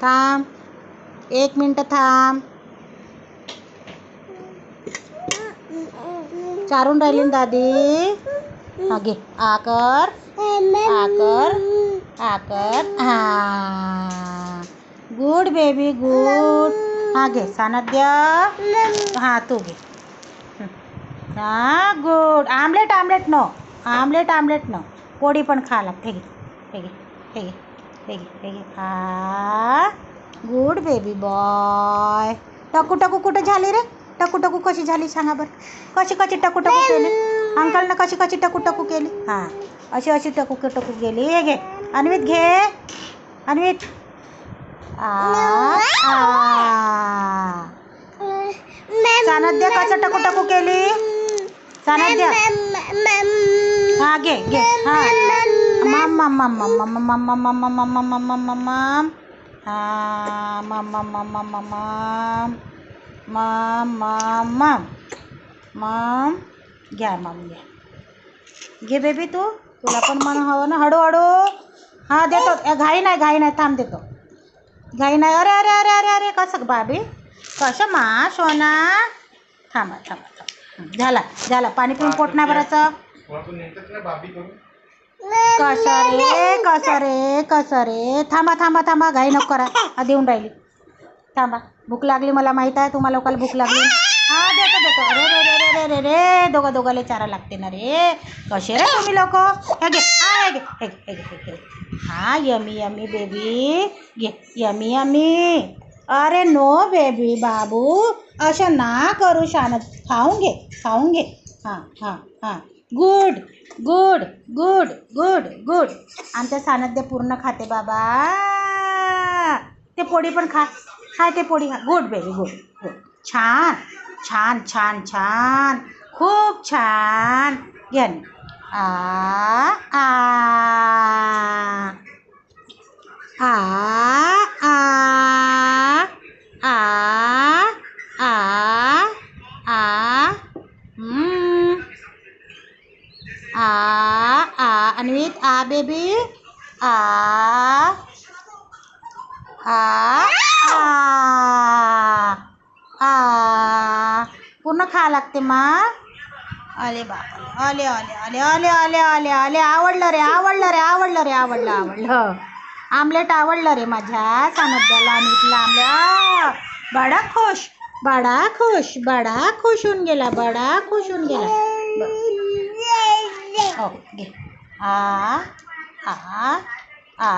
थांब, 1 मिनिट थांब. चारून राहिली ना दादी. हा घे, आकर आकर आकर. हा, गुड बेबी गुड. हा घे सानद्य. हा तू घे. हा good. Omelette omelette no, omelette no. पोळी पण खा लागते. हे घे हे घे हे घे हे घे हे घे. हा गुड बेबी बॉय. टकू टकू कुठं झाली रे? टकू टकू कशी झाली सांगा बरं. कशी कशी टकू टकू केली अंकलनं? कशी कशी टकू टकू केली? हां, अशी अशी टकू टकू केली. हे घे अन्वित, घे अन्वित. सानद्य कसं टकू टकू केली? सानद्य हा घे घे. हा मम मम मम मम मम मम मम मम मम मम मम. हा मम मम मम मम मम मम मम मम. घ्या मम घ्या. घे बेबी तुला पण मन हवं ना. हळूहळू. हा देतो. घाई नाही थांब देतो. घाई नाही. अरे अरे अरे अरे अरे कसं बाबी, कसं मा सोना. थांबा थांबा थांबा. झाला पाणी पिऊन पोट नाही भरायचं. कसं रे. थांबा घाई नको करा. देऊन राहिली. थांबा, भूक लागली मला माहीत आहे. तुम्हाला लोकांना भूक लागली. हा देतो. अरे रे रे रे रे रे दोघाले चारा लागते ना रे. कसे रे तुम्ही लोक. हे घे हे घे हे घे हे घे हे. हा यमी यमी बेबी घे. यमी. अरे नो बेबी बाबू, असं ना करू शानत. खाऊन घे. हां good good good good good. आमच्या सानद्य पूर्ण खाते बाबा. ते पोळी पण खा. ते पोळी खा. Good baby good good. छान छान छान छान, खूप छान. घे आ आ आ आ आ आ आ. अन्वित आ बेबी. आ आ आ आ. पूर्ण खा लागते मा. अरे बापा, आले आवडलं. आमलेट आवडलं रे माझ्या सानद्याला. अन्वितला आमलेट. बडा खुश होऊन गेला. ओके घे. आ आ आ